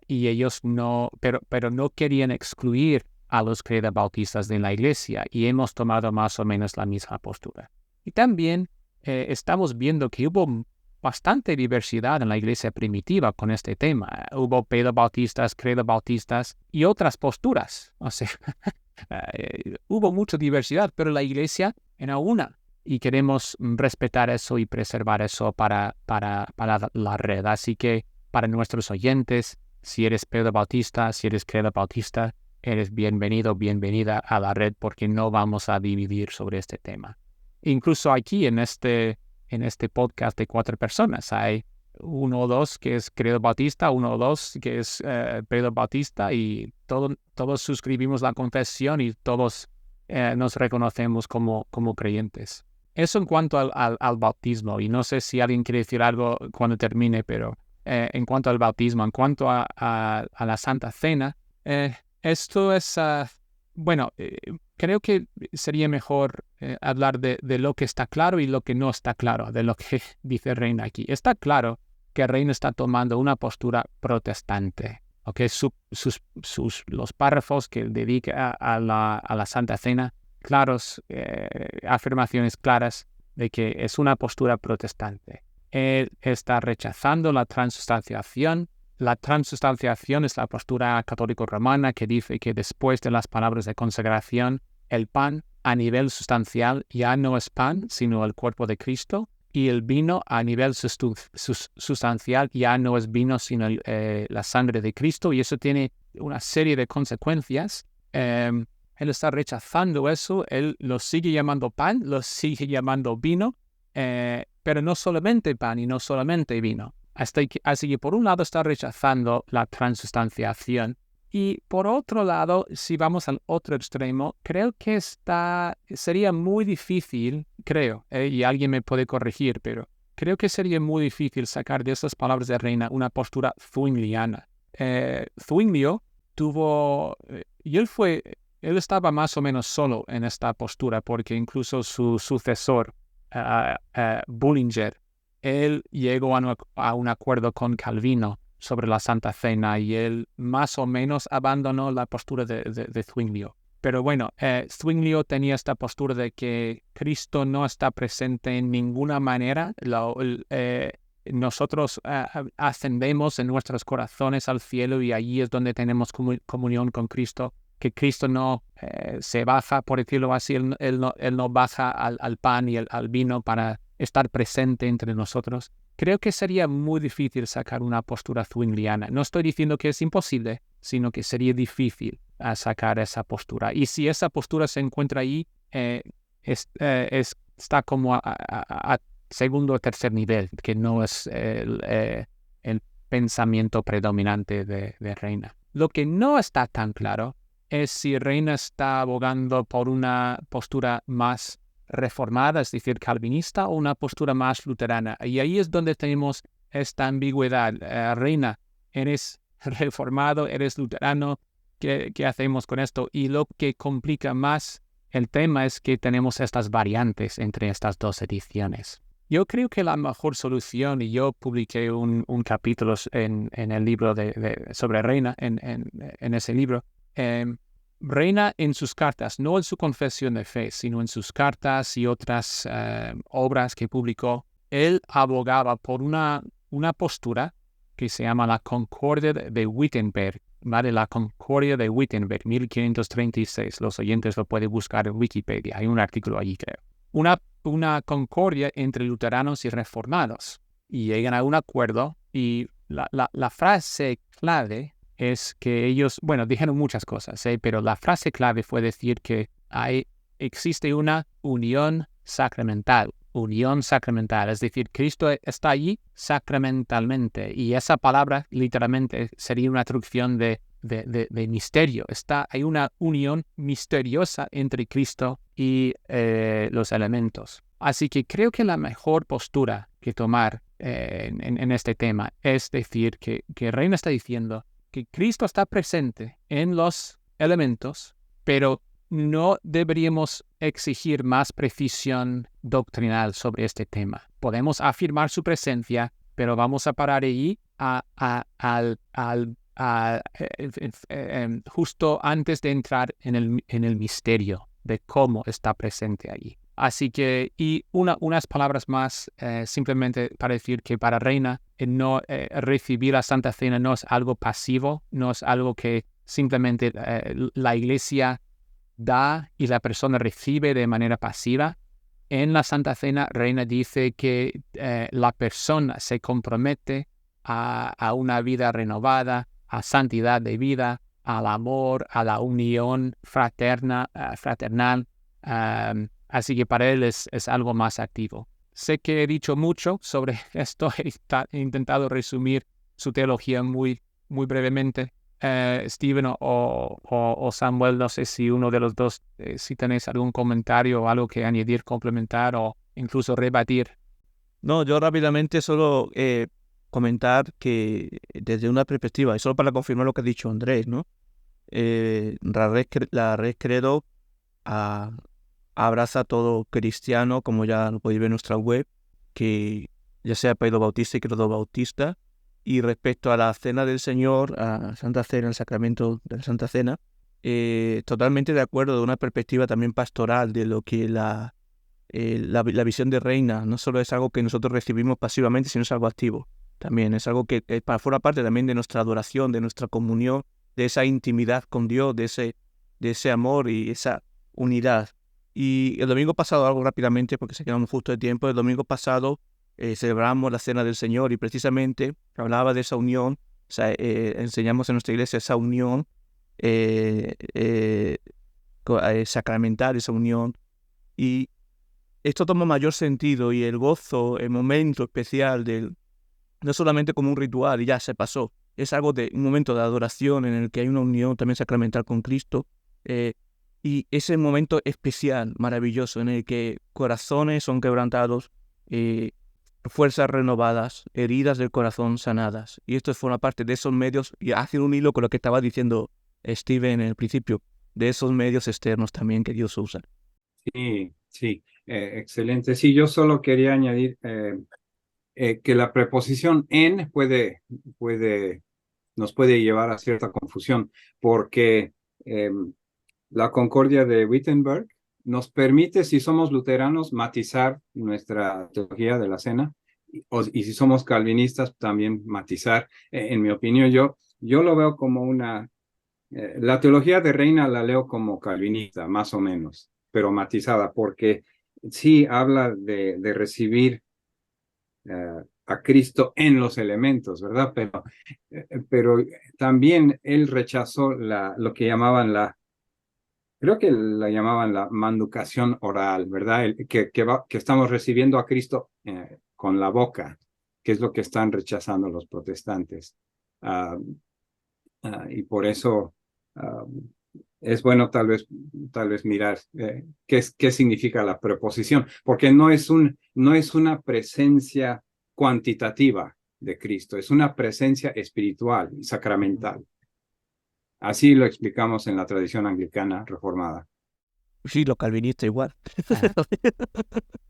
y ellos no, pero no querían excluir a los credobautistas de la iglesia, y hemos tomado más o menos la misma postura. Y también estamos viendo que hubo bastante diversidad en la iglesia primitiva con este tema. Hubo pedobautistas, credobautistas y otras posturas. O sea, hubo mucha diversidad, pero la iglesia era una. Y queremos respetar eso y preservar eso para la red. Así que para nuestros oyentes, si eres pedobautista, si eres credobautista, eres bienvenido, bienvenida a la red, porque no vamos a dividir sobre este tema. Incluso aquí en este podcast de 4 personas hay 1 o 2 que es credobautista, 1 o 2 que es pedobautista, y todos suscribimos la confesión y todos nos reconocemos como creyentes. Eso en cuanto al bautismo, y no sé si alguien quiere decir algo cuando termine, pero en cuanto al bautismo, en cuanto a la Santa Cena, esto es, creo que sería mejor hablar de lo que está claro y lo que no está claro, de lo que dice Reina aquí. Está claro que Reina está tomando una postura protestante. Okay, los párrafos que dedica a la Santa Cena, claros, afirmaciones claras de que es una postura protestante. Él está rechazando la transustanciación. La transustanciación es la postura católico-romana que dice que después de las palabras de consagración, el pan a nivel sustancial ya no es pan, sino el cuerpo de Cristo. y el vino a nivel sustancial ya no es vino sino la sangre de Cristo, y eso tiene una serie de consecuencias. Él está rechazando eso, él lo sigue llamando pan, lo sigue llamando vino, pero no solamente pan y no solamente vino. Así que por un lado está rechazando la transustanciación, y por otro lado, si vamos al otro extremo, creo que sería muy difícil, y alguien me puede corregir, pero creo que sería muy difícil sacar de esas palabras de Reina una postura zwingliana. Zwinglio y él estaba más o menos solo en esta postura, porque incluso su sucesor, Bullinger, él llegó a un acuerdo con Calvino sobre la Santa Cena, y él más o menos abandonó la postura de Zwinglio. Pero bueno, Zwinglio tenía esta postura de que Cristo no está presente en ninguna manera. Nosotros ascendemos en nuestros corazones al cielo, y allí es donde tenemos comunión con Cristo, que Cristo no se baja, por decirlo así, él no baja al pan y al vino para estar presente entre nosotros. Creo que sería muy difícil sacar una postura zwingliana. No estoy diciendo que es imposible, sino que sería difícil sacar esa postura. Y si esa postura se encuentra ahí, está como a segundo o tercer nivel, que no es el pensamiento predominante de Reina. Lo que no está tan claro es si Reina está abogando por una postura más reformada, es decir, calvinista, o una postura más luterana. Y ahí es donde tenemos esta ambigüedad. Reina, ¿eres reformado? ¿Eres luterano? ¿Qué hacemos con esto? Y lo que complica más el tema es que tenemos estas variantes entre estas dos ediciones. Yo creo que la mejor solución, y yo publiqué un capítulo en el libro sobre Reina, en ese libro, Reina en sus cartas, no en su confesión de fe, sino en sus cartas y otras obras que publicó, él abogaba por una postura que se llama la Concordia de Wittenberg, ¿vale? La Concordia de Wittenberg, 1536. Los oyentes lo pueden buscar en Wikipedia, hay un artículo allí, creo. Una concordia entre luteranos y reformados, y llegan a un acuerdo, y la frase clave es que ellos, dijeron muchas cosas, pero la frase clave fue decir que existe una unión sacramental, es decir, Cristo está allí sacramentalmente, y esa palabra literalmente sería una traducción de misterio. Hay una unión misteriosa entre Cristo y los elementos. Así que creo que la mejor postura que tomar en este tema es decir que Reina está diciendo que Cristo está presente en los elementos, pero no deberíamos exigir más precisión doctrinal sobre este tema. Podemos afirmar su presencia, pero vamos a parar allí justo antes de entrar en el misterio de cómo está presente allí. Así que, y unas palabras más, simplemente para decir que para Reina, recibir la Santa Cena no es algo pasivo, no es algo que simplemente la Iglesia da y la persona recibe de manera pasiva. En la Santa Cena, Reina dice que la persona se compromete a una vida renovada, a santidad de vida, al amor, a la unión fraternal. Así que para él es algo más activo. Sé que he dicho mucho sobre esto, he intentado resumir su teología muy, muy brevemente. Steven o Samuel, no sé si uno de los dos, si tenéis algún comentario o algo que añadir, complementar o incluso rebatir. No, yo rápidamente solo comentar que desde una perspectiva, y solo para confirmar lo que ha dicho Andrés, ¿no? La Red Credo abraza a todo cristiano, como ya lo podéis ver en nuestra web, que ya sea Pedro Bautista y Credo Bautista. Y respecto a la Cena del Señor, a Santa Cena, el sacramento de la Santa Cena, totalmente de acuerdo, de una perspectiva también pastoral, de lo que la visión de Reina no solo es algo que nosotros recibimos pasivamente, sino es algo activo. También es algo que forma parte también de nuestra adoración, de nuestra comunión, de esa intimidad con Dios, de ese amor y esa unidad. Y el domingo pasado, algo rápidamente, porque se quedamos justo de tiempo, el domingo pasado celebramos la Cena del Señor y precisamente hablaba de esa unión, o sea, enseñamos en nuestra iglesia esa unión sacramental, esa unión, y esto toma mayor sentido y el gozo, el momento especial no solamente como un ritual y ya se pasó, es algo de un momento de adoración en el que hay una unión también sacramental con Cristo, y ese momento especial, maravilloso, en el que corazones son quebrantados, fuerzas renovadas, heridas del corazón sanadas. Y esto forma parte de esos medios, y hace un hilo con lo que estaba diciendo Steven en el principio, de esos medios externos también que Dios usa. Sí, sí, excelente. Sí, yo solo quería añadir que la preposición en nos puede llevar a cierta confusión, porque la Concordia de Wittenberg nos permite, si somos luteranos, matizar nuestra teología de la cena, y si somos calvinistas, también matizar. En mi opinión, yo lo veo como la teología de Reina la leo como calvinista, más o menos, pero matizada, porque sí habla de recibir a Cristo en los elementos, ¿verdad? Pero también él rechazó lo que llamaban creo que la llamaban la manducación oral, ¿verdad? Que estamos recibiendo a Cristo con la boca, que es lo que están rechazando los protestantes. Y por eso es bueno tal vez mirar qué significa la preposición, porque no es una presencia cuantitativa de Cristo, es una presencia espiritual y sacramental. Así lo explicamos en la tradición anglicana reformada. Sí, los calvinistas igual.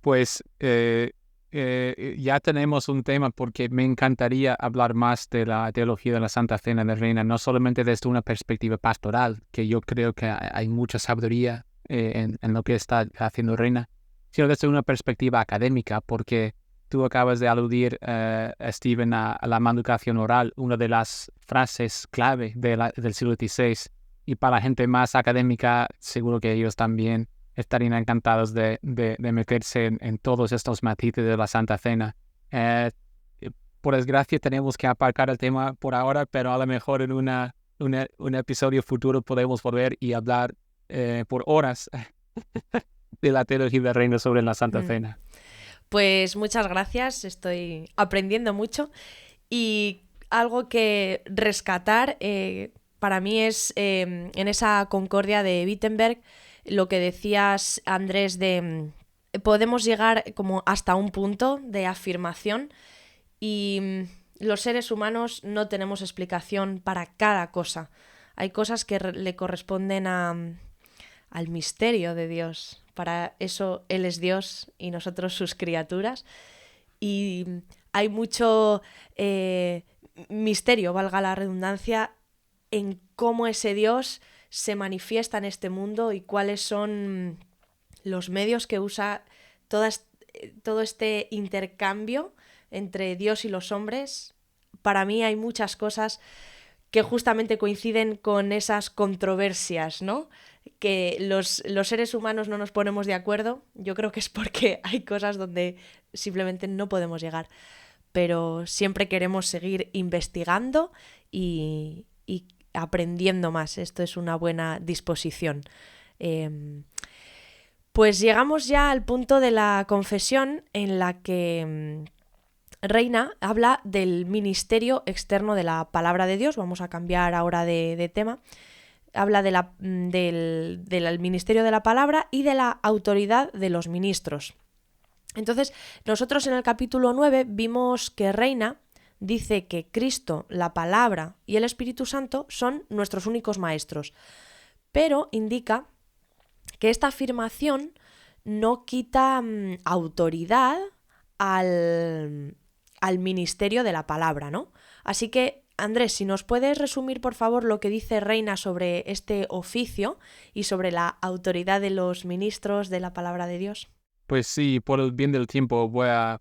Pues ya tenemos un tema, porque me encantaría hablar más de la teología de la Santa Cena de Reina, no solamente desde una perspectiva pastoral, que yo creo que hay mucha sabiduría en lo que está haciendo Reina, sino desde una perspectiva académica, porque tú acabas de aludir, Steven, a la manducación oral, una de las frases clave del siglo XVI, y para la gente más académica seguro que ellos también estarían encantados de meterse en todos estos matices de la Santa Cena. Por desgracia tenemos que aparcar el tema por ahora, pero a lo mejor en un episodio futuro podemos volver y hablar por horas de la teología de Reina sobre la Santa Cena. Pues muchas gracias, estoy aprendiendo mucho, y algo que rescatar para mí es en esa concordia de Wittenberg, lo que decías, Andrés, podemos llegar como hasta un punto de afirmación, y los seres humanos no tenemos explicación para cada cosa. Hay cosas que le corresponden al misterio de Dios. Para eso Él es Dios y nosotros sus criaturas. Y hay mucho misterio, valga la redundancia, en cómo ese Dios se manifiesta en este mundo y cuáles son los medios que usa todo este intercambio entre Dios y los hombres. Para mí hay muchas cosas que justamente coinciden con esas controversias, ¿no? Que los seres humanos no nos ponemos de acuerdo. Yo creo que es porque hay cosas donde simplemente no podemos llegar. Pero siempre queremos seguir investigando y aprendiendo más. Esto es una buena disposición. Pues llegamos ya al punto de la confesión, en la que Reina habla del ministerio externo de la palabra de Dios. Vamos a cambiar ahora de tema. Habla del ministerio de la palabra y de la autoridad de los ministros. Entonces, nosotros en el capítulo 9 vimos que Reina dice que Cristo, la palabra y el Espíritu Santo son nuestros únicos maestros, pero indica que esta afirmación no quita autoridad al ministerio de la palabra, ¿no? Así que, Andrés, si nos puedes resumir, por favor, lo que dice Reina sobre este oficio y sobre la autoridad de los ministros de la palabra de Dios. Pues sí, por el bien del tiempo voy a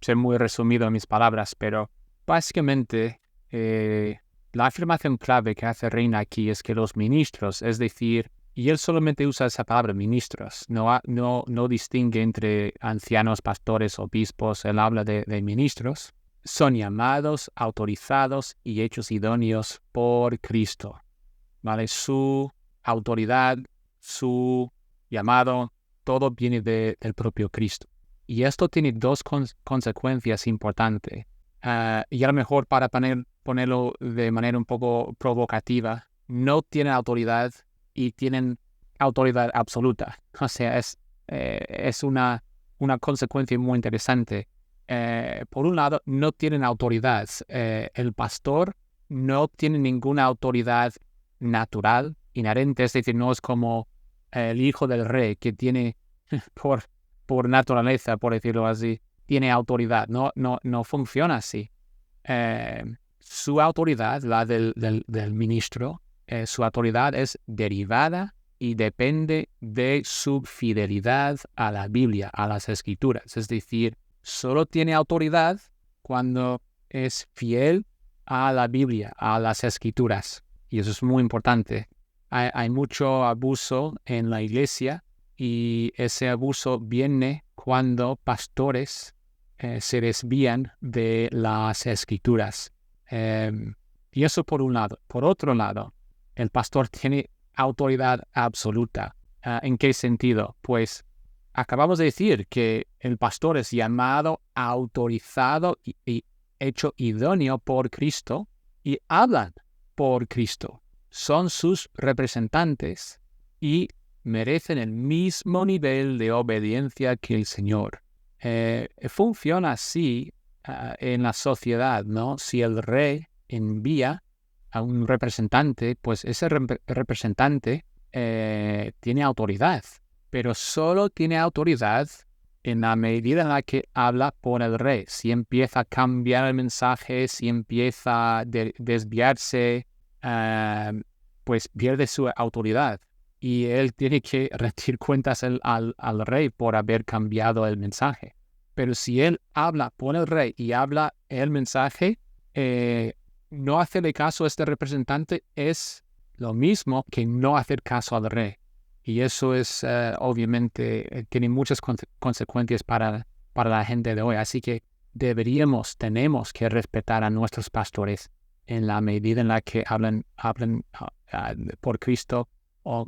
ser muy resumido en mis palabras, pero básicamente la afirmación clave que hace Reina aquí es que los ministros, es decir, Y él solamente usa esa palabra ministros, no distingue entre ancianos, pastores, obispos, él habla de ministros. Son llamados, autorizados y hechos idóneos por Cristo, ¿vale? Su autoridad, su llamado, todo viene del propio Cristo. Y esto tiene dos consecuencias importantes. Y a lo mejor para ponerlo de manera un poco provocativa, no tienen autoridad y tienen autoridad absoluta. O sea, es una consecuencia muy interesante. Por un lado, no tienen autoridad. El pastor no tiene ninguna autoridad natural, inherente, es decir, no es como el hijo del rey que tiene por naturaleza, por decirlo así, tiene autoridad. No funciona así. Su autoridad, la del ministro, su autoridad es derivada y depende de su fidelidad a la Biblia, a las Escrituras. Es decir, solo tiene autoridad cuando es fiel a la Biblia, a las Escrituras. Y eso es muy importante. Hay mucho abuso en la iglesia y ese abuso viene cuando pastores se desvían de las Escrituras. Y eso por un lado. Por otro lado, el pastor tiene autoridad absoluta. ¿En qué sentido? Pues acabamos de decir que el pastor es llamado, autorizado y hecho idóneo por Cristo y hablan por Cristo. Son sus representantes y merecen el mismo nivel de obediencia que el Señor. Funciona así en la sociedad, ¿no? Si el rey envía a un representante, pues ese representante tiene autoridad, pero solo tiene autoridad en la medida en la que habla por el rey. Si empieza a cambiar el mensaje, si empieza a desviarse, pues pierde su autoridad. Y él tiene que rendir cuentas al rey por haber cambiado el mensaje. Pero si él habla por el rey y habla el mensaje, no hacerle caso a este representante es lo mismo que no hacer caso al rey. Y eso es, obviamente, tiene muchas consecuencias para la gente de hoy. Así que tenemos que respetar a nuestros pastores en la medida en la que hablan por Cristo o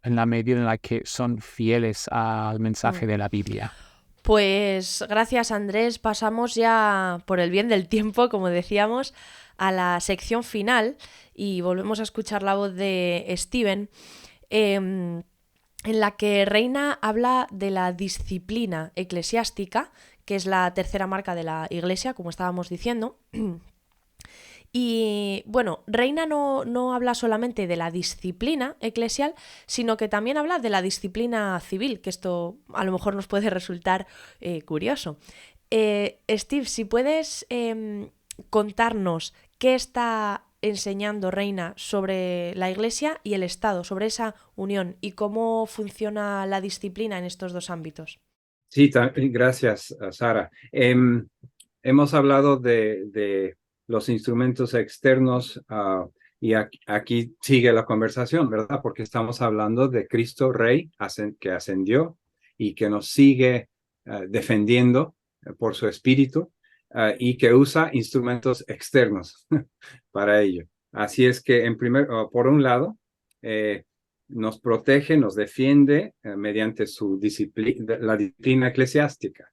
en la medida en la que son fieles al mensaje de la Biblia. Pues gracias, Andrés. Pasamos ya, por el bien del tiempo, como decíamos, a la sección final y volvemos a escuchar la voz de Steven, en la que Reina habla de la disciplina eclesiástica, que es la tercera marca de la Iglesia, como estábamos diciendo. Y bueno, Reina no habla solamente de la disciplina eclesial, sino que también habla de la disciplina civil, que esto a lo mejor nos puede resultar curioso. Steve, si puedes contarnos qué está enseñando Reina sobre la Iglesia y el Estado, sobre esa unión y cómo funciona la disciplina en estos dos ámbitos. Sí, gracias, Sara. Hemos hablado de los instrumentos externos y aquí sigue la conversación, ¿verdad? Porque estamos hablando de Cristo Rey que ascendió y que nos sigue defendiendo por su espíritu y que usa instrumentos externos para ello. Así es que, por un lado, nos protege, nos defiende mediante la disciplina eclesiástica.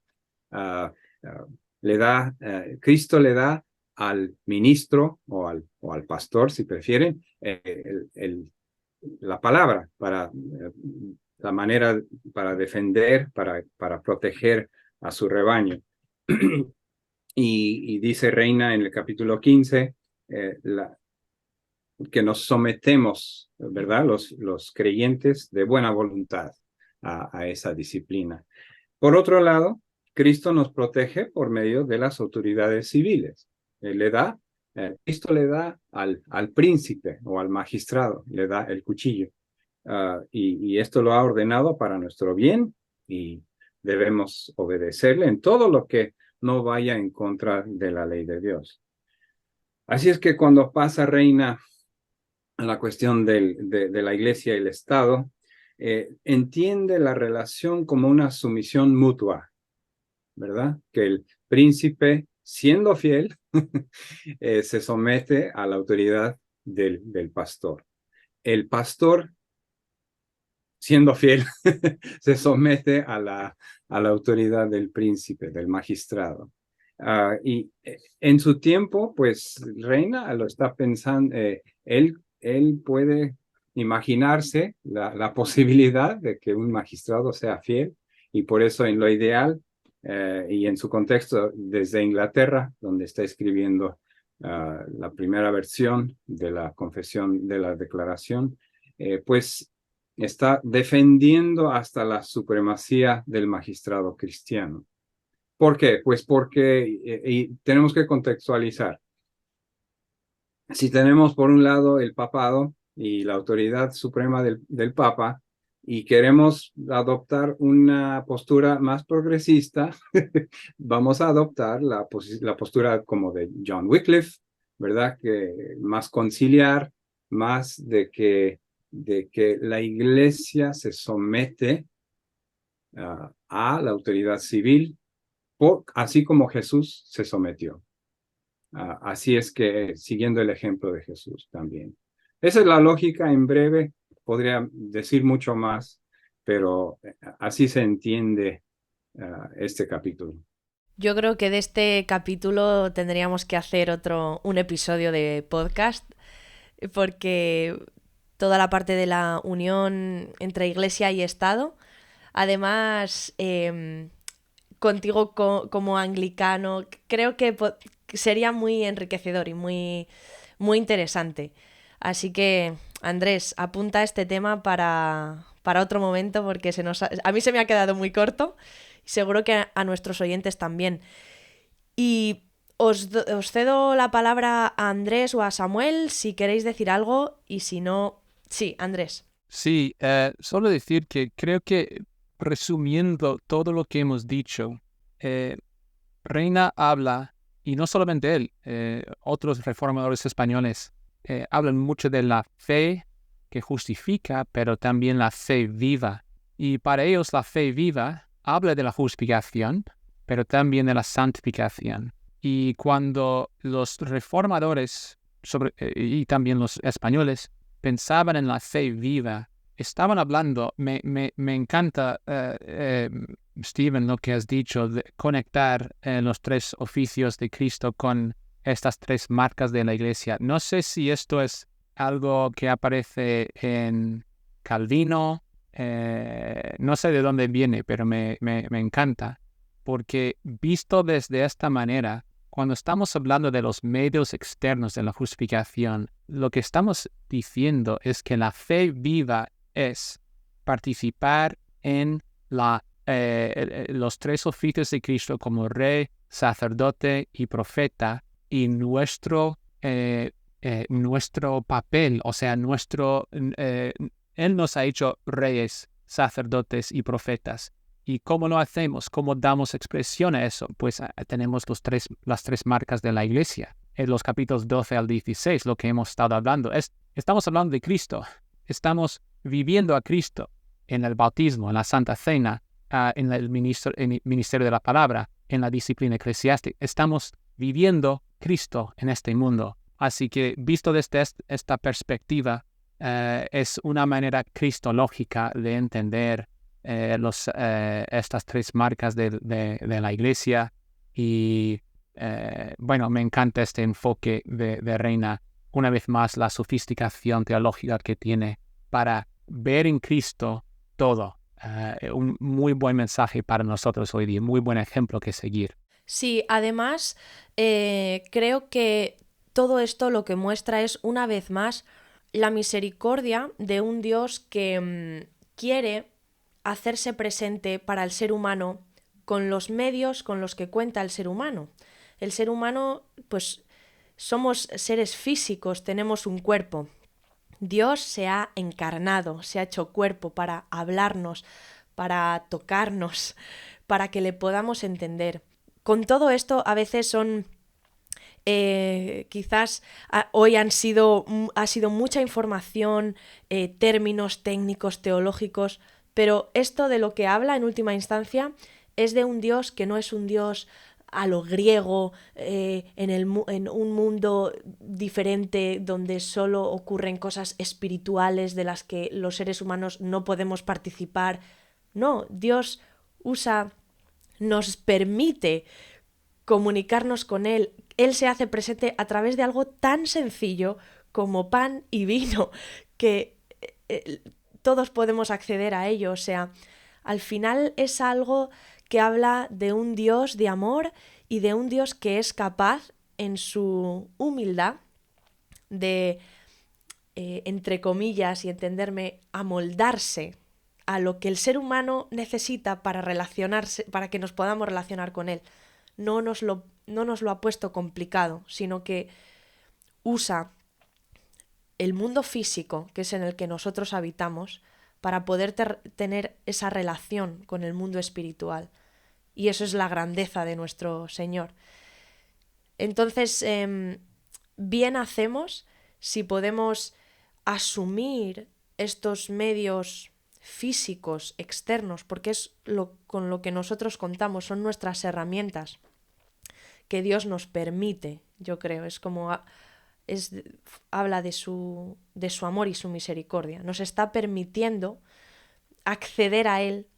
Cristo le da al ministro o al pastor, si prefieren, la palabra la manera para defender, para proteger a su rebaño. Y dice Reina en el capítulo 15 que nos sometemos, ¿verdad? Los creyentes de buena voluntad a esa disciplina. Por otro lado, Cristo nos protege por medio de las autoridades civiles. Cristo le da al príncipe o al magistrado, le da el cuchillo. Y esto lo ha ordenado para nuestro bien y debemos obedecerle en todo lo que no vaya en contra de la ley de Dios. Así es que cuando pasa Reina la cuestión de la iglesia y el Estado, entiende la relación como una sumisión mutua, ¿verdad? Que el príncipe, siendo fiel, se somete a la autoridad del pastor. El pastor, siendo fiel, se somete a la autoridad del príncipe, del magistrado. Y en su tiempo, pues Reina lo está pensando, él puede imaginarse la posibilidad de que un magistrado sea fiel, y por eso en lo ideal, y en su contexto desde Inglaterra, donde está escribiendo la primera versión de la confesión, de la declaración, pues está defendiendo hasta la supremacía del magistrado cristiano. ¿Por qué? Pues porque y tenemos que contextualizar. Si tenemos por un lado el papado y la autoridad suprema del Papa, y queremos adoptar una postura más progresista, vamos a adoptar la postura como de John Wycliffe, ¿verdad? Que más conciliar, más de que la iglesia se somete a la autoridad civil, así como Jesús se sometió. Así es que, siguiendo el ejemplo de Jesús también. Esa es la lógica en breve, podría decir mucho más, pero así se entiende este capítulo. Yo creo que de este capítulo tendríamos que hacer un episodio de podcast, porque toda la parte de la unión entre Iglesia y Estado, además, contigo como anglicano, creo que sería muy enriquecedor y muy, muy interesante. Así que, Andrés, apunta este tema para otro momento, porque a mí se me ha quedado muy corto y seguro que a nuestros oyentes también. Y os cedo la palabra a Andrés o a Samuel si queréis decir algo, y si no, sí, Andrés. Sí, solo decir que creo que resumiendo todo lo que hemos dicho, Reina habla, y no solamente él, otros reformadores españoles hablan mucho de la fe que justifica, pero también la fe viva. Y para ellos la fe viva habla de la justificación, pero también de la santificación. Y cuando los reformadores y también los españoles pensaban en la fe viva, estaban hablando, me encanta, Stephen, lo que has dicho, de conectar los tres oficios de Cristo con estas tres marcas de la Iglesia. No sé si esto es algo que aparece en Calvino, no sé de dónde viene, pero me encanta, porque visto desde esta manera, cuando estamos hablando de los medios externos de la justificación, lo que estamos diciendo es que la fe viva es participar en los tres oficios de Cristo como rey, sacerdote y profeta, y nuestro papel, o sea, Él nos ha hecho reyes, sacerdotes y profetas. ¿Y cómo lo hacemos? ¿Cómo damos expresión a eso? Pues tenemos las tres marcas de la Iglesia. En los capítulos 12 al 16, lo que hemos estado hablando, estamos hablando de Cristo. Estamos viviendo a Cristo en el bautismo, en la Santa Cena, en el ministerio de la palabra, en la disciplina eclesiástica. Estamos viviendo Cristo en este mundo. Así que, visto desde esta perspectiva, es una manera cristológica de entender estas tres marcas de la Iglesia. Y bueno, me encanta este enfoque de Reina, una vez más, la sofisticación teológica que tiene para ver en Cristo todo. Un muy buen mensaje para nosotros hoy día, muy buen ejemplo que seguir. Sí, además, creo que todo esto lo que muestra es, una vez más, la misericordia de un Dios que quiere hacerse presente para el ser humano con los medios con los que cuenta el ser humano. El ser humano, pues, somos seres físicos, tenemos un cuerpo. Dios se ha encarnado, se ha hecho cuerpo para hablarnos, para tocarnos, para que le podamos entender. Con todo esto, a veces son Quizás hoy ha sido mucha información, términos técnicos, teológicos, pero esto de lo que habla en última instancia es de un Dios que no es un Dios a lo griego, en un mundo diferente donde solo ocurren cosas espirituales de las que los seres humanos no podemos participar. No, Dios nos permite comunicarnos con Él. Él se hace presente a través de algo tan sencillo como pan y vino, que todos podemos acceder a ello. O sea, al final es algo que habla de un Dios de amor y de un Dios que es capaz, en su humildad, de, entre comillas, y entenderme, amoldarse a lo que el ser humano necesita para relacionarse, para que nos podamos relacionar con él. No nos lo ha puesto complicado, sino que usa el mundo físico, que es en el que nosotros habitamos, para poder tener esa relación con el mundo espiritual. Y eso es la grandeza de nuestro Señor. Entonces, bien hacemos si podemos asumir estos medios físicos externos, porque es con lo que nosotros contamos, son nuestras herramientas que Dios nos permite, yo creo. Es como habla de su amor y su misericordia. Nos está permitiendo acceder a Él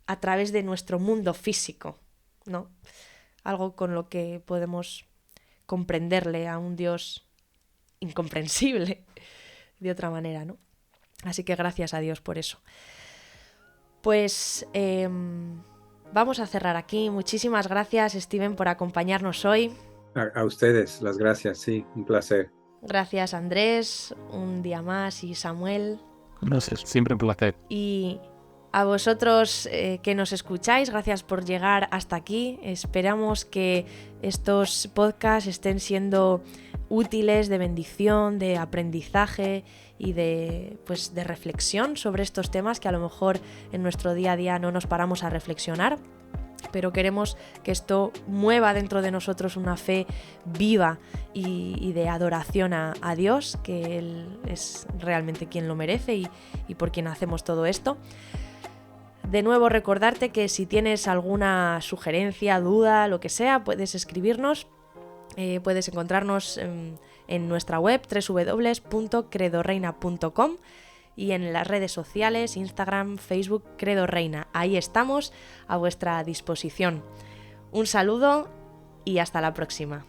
a través de nuestro mundo físico, ¿no? Algo con lo que podemos comprenderle a un Dios incomprensible de otra manera, ¿no? Así que gracias a Dios por eso. Pues vamos a cerrar aquí. Muchísimas gracias, Steven, por acompañarnos hoy. A ustedes, las gracias, sí, un placer. Gracias, Andrés, un día más, y Samuel. Gracias, siempre un placer. Y a vosotros que nos escucháis, gracias por llegar hasta aquí. Esperamos que estos podcasts estén siendo útiles, de bendición, de aprendizaje y de reflexión sobre estos temas que a lo mejor en nuestro día a día no nos paramos a reflexionar. Pero queremos que esto mueva dentro de nosotros una fe viva y de adoración a Dios, que Él es realmente quien lo merece y por quien hacemos todo esto. De nuevo, recordarte que si tienes alguna sugerencia, duda, lo que sea, puedes escribirnos. Puedes encontrarnos en nuestra web www.credoreina.com y en las redes sociales, Instagram, Facebook, Credo Reina. Ahí estamos a vuestra disposición. Un saludo y hasta la próxima.